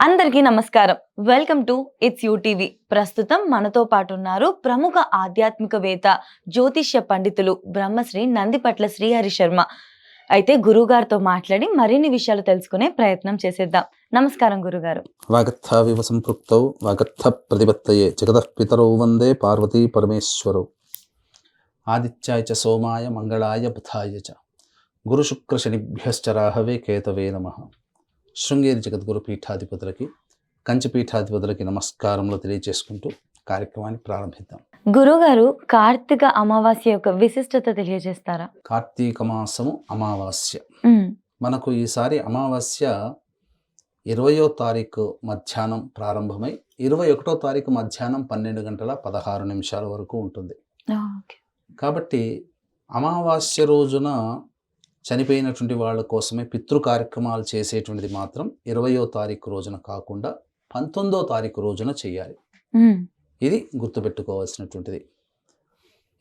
అందరికీ నమస్కారం. Welcome to it's UTV. ప్రస్తుతం మనతో పాటు ఉన్నారు ప్రముఖ ఆధ్యాత్మికవేత్త, జ్యోతిష్య పండితులు బ్రహ్మశ్రీ నందిపట్ల శ్రీహరి శర్మ. అయితే గురుగారితో మాట్లాడి మరిన్ని విషయాలు తెలుసుకునే ప్రయత్నం చేసేద్దాం. నమస్కారం గురుగారు. వాగర్థావివ సంపృక్తౌ వాగర్థ ప్రతిపత్తయే జగతః పితరౌ వందే పార్వతీ పరమేశ్వరౌ. ఆదిత్యాయ చ సోమాయ మంగళాయ బుధాయ చ గురు శుక్ర శనిభ్యశ్చ రాహవే కేతవే నమః. శృంగేరి జగద్గురు పీఠాధిపతులకి, కంచి పీఠాధిపతులకి నమస్కారములు తెలియజేసుకుంటూ కార్యక్రమాన్ని ప్రారంభిద్దాం. గురుగారు, కార్తీక అమావాస్య యొక్క విశిష్టత తెలియజేస్తారా? కార్తీక మాసము అమావాస్య. మనకు ఈసారి అమావాస్య 20వ తారీఖు మధ్యాహ్నం ప్రారంభమై 21వ తారీఖు మధ్యాహ్నం 12:16 వరకు ఉంటుంది. కాబట్టి అమావాస్య రోజున చనిపోయినటువంటి వాళ్ళ కోసమే పితృ కార్యక్రమాలు చేసేటువంటిది మాత్రం 20వ తారీఖు రోజున కాకుండా 19వ తారీఖు రోజున చేయాలి. ఇది గుర్తుపెట్టుకోవాల్సినటువంటిది.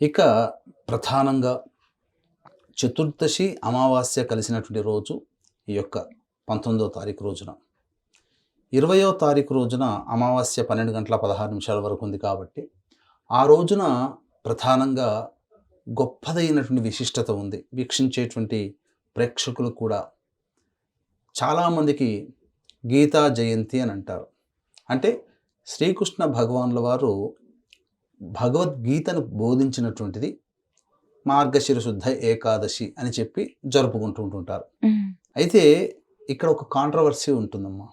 ఇక ప్రధానంగా చతుర్దశి అమావాస్య కలిసినటువంటి రోజు ఈ యొక్క 19వ తారీఖు రోజున. 20వ తారీఖు రోజున అమావాస్య 12:16 వరకు ఉంది కాబట్టి ఆ రోజున ప్రధానంగా గొప్పదైనటువంటి విశిష్టత ఉంది. వీక్షించేటువంటి ప్రేక్షకులు కూడా చాలామందికి గీతా జయంతి అని అంటారు. అంటే శ్రీకృష్ణ భగవానుల వారు భగవద్గీతను బోధించినటువంటిది మార్గశిర శుద్ధ ఏకాదశి అని చెప్పి జరుపుకుంటుంటారు. అయితే ఇక్కడ ఒక కాంట్రవర్సీ ఉంటుందమ్మా.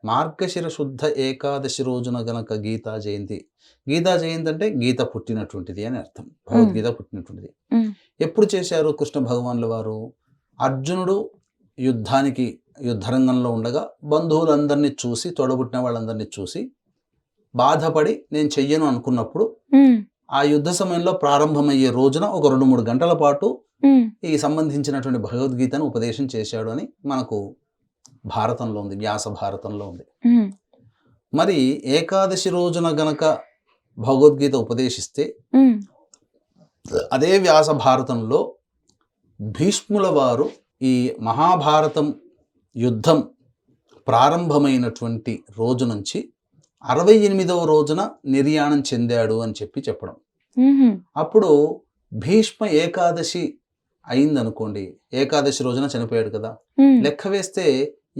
మార్గశిర శుద్ధ ఏకాదశి రోజున గనక గీతా జయంతి అంటే గీత పుట్టినటువంటిది అని అర్థం. భగవద్గీత పుట్టినటువంటిది. ఎప్పుడు చేశారు కృష్ణ భగవానుల వారు? అర్జునుడు యుద్ధరంగంలో ఉండగా బంధువులందరినీ చూసి, తోడబుట్టిన వాళ్ళందరినీ చూసి బాధపడి నేను చెయ్యను అనుకున్నప్పుడు ఆ యుద్ధ సమయంలో ప్రారంభమయ్యే రోజున ఒక 2-3 గంటల పాటు ఈ సంబంధించినటువంటి భగవద్గీతను ఉపదేశం చేశాడు అని మనకు భారతంలో ఉంది, వ్యాస భారతంలో ఉంది. మరి ఏకాదశి రోజున గనక భగవద్గీత ఉపదేశిస్తే అదే వ్యాస భారతంలో భీష్ముల వారు ఈ మహాభారతం యుద్ధం ప్రారంభమైనటువంటి రోజు నుంచి 68వ రోజున నిర్యాణం చెందాడు అని చెప్పడం. అప్పుడు భీష్మ ఏకాదశి అయిందనుకోండి, ఏకాదశి రోజున చనిపోయాడు కదా, లెక్క వేస్తే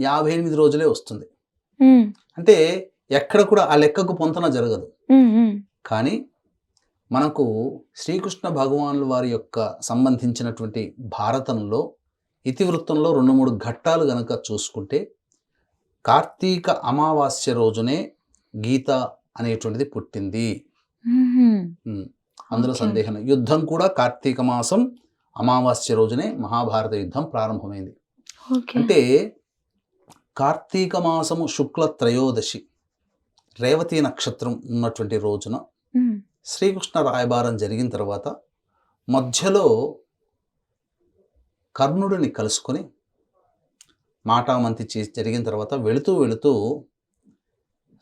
58 రోజులే వస్తుంది. అంటే ఎక్కడ కూడా ఆ లెక్కకు పొంతన జరగదు. కానీ మనకు శ్రీకృష్ణ భగవానుల వారి యొక్క సంబంధించినటువంటి భారతంలో ఇతివృత్తంలో 2-3 ఘట్టాలు గనక చూసుకుంటే కార్తీక అమావాస్య రోజునే గీత అనేటువంటిది పుట్టింది. అందులో సందేహం. యుద్ధం కూడా కార్తీక మాసం అమావాస్య రోజునే మహాభారత యుద్ధం ప్రారంభమైంది. అంటే కార్తీక మాసము శుక్ల త్రయోదశి రేవతి నక్షత్రం ఉన్నటువంటి రోజున శ్రీకృష్ణ రాయబారం జరిగిన తర్వాత మధ్యలో కర్ణుడిని కలుసుకొని మాటామంతి జరిగిన తర్వాత వెళుతూ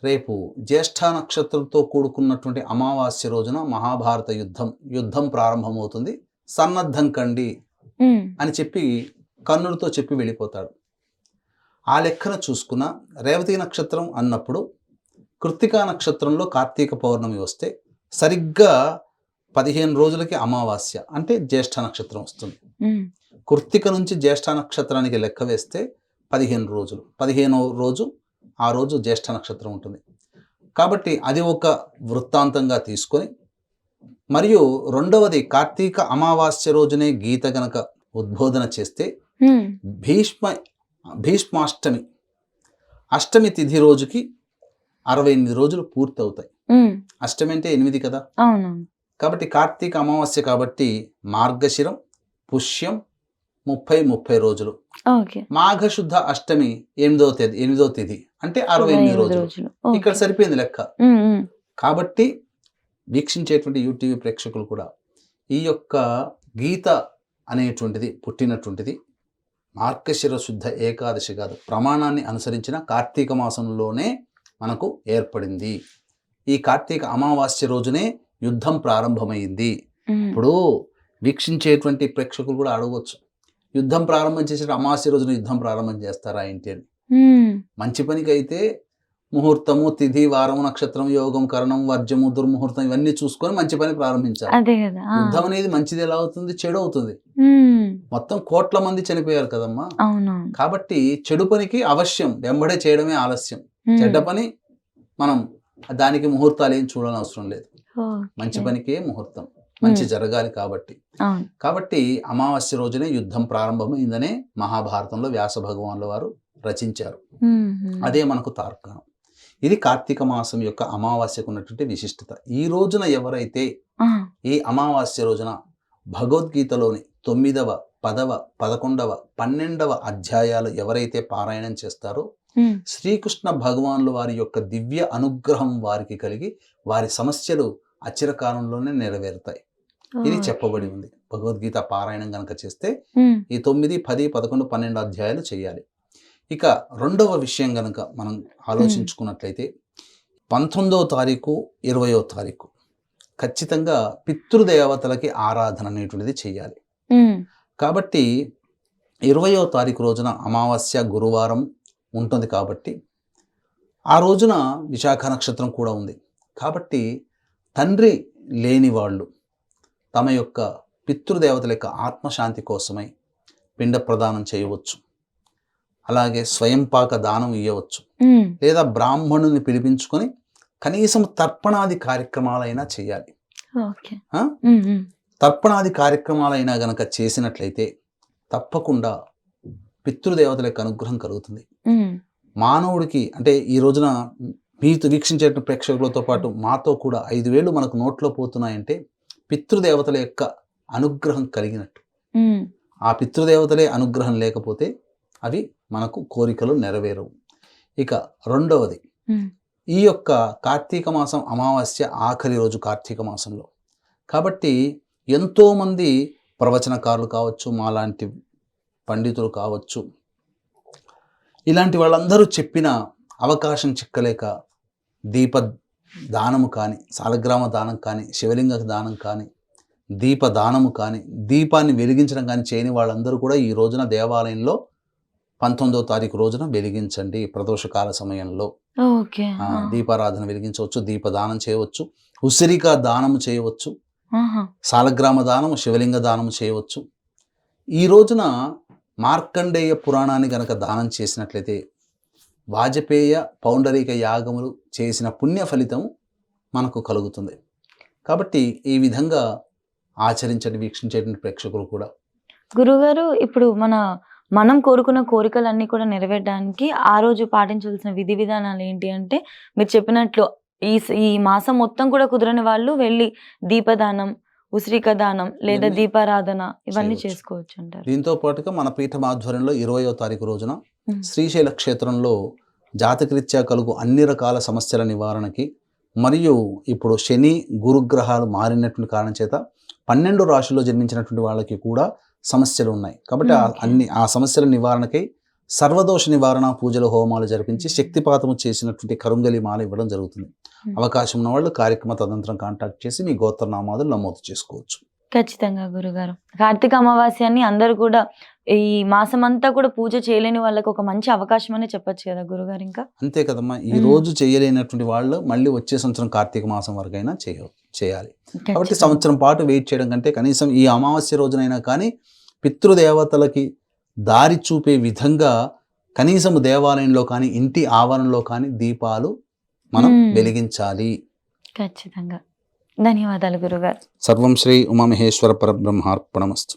రేపు జ్యేష్ఠ నక్షత్రంతో కూడుకున్నటువంటి అమావాస్య రోజున మహాభారత యుద్ధం ప్రారంభమవుతుంది, సన్నద్ధం కండి అని చెప్పి కర్ణుడితో చెప్పి వెళ్ళిపోతాడు. ఆ లెక్కన చూసుకున్న రేవతి నక్షత్రం అన్నప్పుడు కృత్తికా నక్షత్రంలో కార్తీక పౌర్ణమి వస్తే సరిగ్గా 15 రోజులకి అమావాస్య అంటే జ్యేష్ఠ నక్షత్రం వస్తుంది. కృత్తిక నుంచి జ్యేష్ఠ నక్షత్రానికి లెక్క వేస్తే 15 రోజులు, 15వ రోజు ఆ రోజు జ్యేష్ఠ నక్షత్రం ఉంటుంది. కాబట్టి అది ఒక వృత్తాంతంగా తీసుకొని, మరియు రెండవది కార్తీక అమావాస్య రోజునే గీత గనక ఉద్బోధన చేస్తే భీష్మాష్టమి అష్టమి తిథి రోజుకి 68 రోజులు పూర్తి అవుతాయి. అష్టమి అంటే 8 కదా. కాబట్టి కార్తీక అమావాస్య కాబట్టి మార్గశిరం, పుష్యం 30 రోజులు. మాఘశుద్ధ అష్టమి 8వ తిథి అంటే 68 రోజులు. ఇక్కడ సరిపోయింది లెక్క. కాబట్టి వీక్షించేటువంటి యూటీవీ ప్రేక్షకులు కూడా ఈ యొక్క గీత అనేటువంటిది పుట్టినటువంటిది మార్గశిర శుద్ధ ఏకాదశి కాదు, ప్రమాణాన్ని అనుసరించిన కార్తీక మాసంలోనే మనకు ఏర్పడింది. ఈ కార్తీక అమావాస్య రోజునే యుద్ధం ప్రారంభమైంది. ఇప్పుడు వీక్షించేటువంటి ప్రేక్షకులు కూడా అడగవచ్చు, యుద్ధం ప్రారంభం చేసిన అమావాస్య రోజున యుద్ధం ప్రారంభం చేస్తారా ఏంటి అని. మంచి పనికి అయితే ముహూర్తము, తిథి, వారము, నక్షత్రం, యోగం, కరణం, వర్జము, దుర్ముహూర్తం ఇవన్నీ చూసుకొని మంచి పని ప్రారంభించాలి. అదే కదా. యుద్ధం అనేది మంచిది ఎలా అవుతుంది? చెడు అవుతుంది. మొత్తం కోట్ల మంది చనిపోయారు కదమ్మా. అవును. కాబట్టి చెడు పనికి అవశ్యం వెంబడే చేయడమే ఆలస్యం. చెడ్డ పని మనం దానికి ముహూర్తాలు ఏం చూడని అవసరం లేదు. మంచి పనికే ముహూర్తం, మంచి జరగాలి కాబట్టి. కాబట్టి అమావాస్య రోజునే యుద్ధం ప్రారంభమైందనే మహాభారతంలో వ్యాస భగవానుల వారు రచించారు. అదే మనకు తార్కాణం. ఇది కార్తీక మాసం యొక్క అమావాస్యకు ఉన్నటువంటి విశిష్టత. ఈ రోజున ఎవరైతే ఈ అమావాస్య రోజున భగవద్గీతలోని 9వ, 10వ, 11వ, 12వ అధ్యాయాలు ఎవరైతే పారాయణం చేస్తారో శ్రీకృష్ణ భగవానుల వారి యొక్క దివ్య అనుగ్రహం వారికి కలిగి వారి సమస్యలు అచిరకాలంలోనే నెరవేరుతాయి. ఇది చెప్పబడి ఉంది. భగవద్గీత పారాయణం గనక చేస్తే ఈ 9, 10, 11, 12 అధ్యాయాలు చేయాలి. ఇక రెండవ విషయం గనక మనం ఆలోచించుకున్నట్లయితే 19వ తారీఖు, 20వ తారీఖు ఖచ్చితంగా పితృదేవతలకి ఆరాధన అనేటువంటిది చేయాలి. కాబట్టి 20వ తారీఖు రోజున అమావాస్య గురువారం ఉంటుంది కాబట్టి ఆ రోజున విశాఖ నక్షత్రం కూడా ఉంది. కాబట్టి తండ్రి లేని వాళ్ళు తమ యొక్క పితృదేవతల యొక్క ఆత్మశాంతి కోసమై పిండ ప్రదానం చేయవచ్చు. అలాగే స్వయంపాక దానం ఇవ్వవచ్చు. లేదా బ్రాహ్మణుని పిలిపించుకొని కనీసం తర్పణాది కార్యక్రమాలైనా చేయాలి. తర్పణాది కార్యక్రమాలైనా గనక చేసినట్లయితే తప్పకుండా పితృదేవతల యొక్క అనుగ్రహం కలుగుతుంది. మానవుడికి అంటే ఈ రోజున మీతో వీక్షించే ప్రేక్షకులతో పాటు మాతో కూడా 5 వేలు మనకు నోట్లో పోతున్నాయంటే పితృదేవతల యొక్క అనుగ్రహం కలిగినట్టు. ఆ పితృదేవతలే అనుగ్రహం లేకపోతే అవి మనకు కోరికలు నెరవేరవు. ఇక రెండవది, ఈ యొక్క కార్తీక మాసం అమావాస్య ఆఖరి రోజు కార్తీక మాసంలో. కాబట్టి ఎంతోమంది ప్రవచనకారులు కావచ్చు, మాలాంటి పండితులు కావచ్చు, ఇలాంటి వాళ్ళందరూ చెప్పిన అవకాశం చిక్కలేక దీప దానము కానీ, సాలగ్రామ దానం కానీ, శివలింగ దానం కానీ, దీప దానము కానీ, దీపాన్ని వెలిగించడం కానీ చేయని వాళ్ళందరూ కూడా ఈ రోజున దేవాలయంలో 19వ తారీఖు రోజున వెలిగించండి. ప్రదోషకాల సమయంలో దీపారాధన వెలిగించవచ్చు, దీపదానం చేయవచ్చు, ఉసిరిక దానము చేయవచ్చు, సాలగ్రామ దానము, శివలింగ దానము చేయవచ్చు. ఈ రోజున మార్కండేయ పురాణాన్ని గనక దానం చేసినట్లయితే వాజపేయ పౌండరీక యాగములు చేసిన పుణ్య ఫలితం మనకు కలుగుతుంది. కాబట్టి ఈ విధంగా ఆచరించండి వీక్షించేటువంటి ప్రేక్షకులు కూడా. గురుగారు, ఇప్పుడు మనం కోరుకున్న కోరికలన్నీ కూడా నెరవేరడానికి ఆ రోజు పాటించాల్సిన విధి విధానాలు ఏంటి అంటే, మీరు చెప్పినట్లు ఈ మాసం మొత్తం కూడా కుదరని వాళ్ళు వెళ్ళి దీపదానం, ఉసిరిక దానం లేదా దీపారాధన ఇవన్నీ చేసుకోవచ్చు అంటారు. దీంతో పాటుగా మన పీఠం ఆధ్వర్యంలో 20వ తారీఖు రోజున శ్రీశైల క్షేత్రంలో జాతకరీత్యా కలుగు అన్ని రకాల సమస్యల నివారణకి, మరియు ఇప్పుడు శని గురుగ్రహాలు మారినటువంటి కారణం చేత 12 రాశుల్లో జన్మించినటువంటి వాళ్ళకి కూడా సమస్యలు ఉన్నాయి. కాబట్టి ఆ సమస్యల నివారణకై సర్వదోష నివారణ పూజలు, హోమాలు జరిపించి శక్తిపాతము చేసినటువంటి కరుంగలి మాల ఇవ్వడం జరుగుతుంది. అవకాశం ఉన్న వాళ్ళు కార్యక్రమ తదనంతరం కాంటాక్ట్ చేసి మీ గోత్రనామాదులు నమోదు చేసుకోవచ్చు. ఖచ్చితంగా గురుగారు. కార్తీక అమావాస్యాన్ని అందరూ కూడా ఈ మాసం అంతా కూడా పూజ చేయలేని వాళ్ళకి ఒక మంచి అవకాశం అనే చెప్పొచ్చు కదా గురుగారు. ఇంకా అంతే కదమ్మా, ఈ రోజు చేయలేనటువంటి వాళ్ళు మళ్ళీ వచ్చే సంవత్సరం కార్తీక మాసం వరకైనా చేయాలి. కాబట్టి సంవత్సరం పాటు వెయిట్ చేయడం కంటే కనీసం ఈ అమావాస్య రోజునైనా కానీ పితృదేవతలకి దారి చూపే విధంగా కనీసం దేవాలయంలో కానీ ఇంటి ఆవరణలో కానీ దీపాలు మనం వెలిగించాలి. ఖచ్చితంగా. ధన్యవాదాలు గురుగారు. సర్వం శ్రీ ఉమామహేశ్వర పరబ్రహ్మార్పణమస్తు.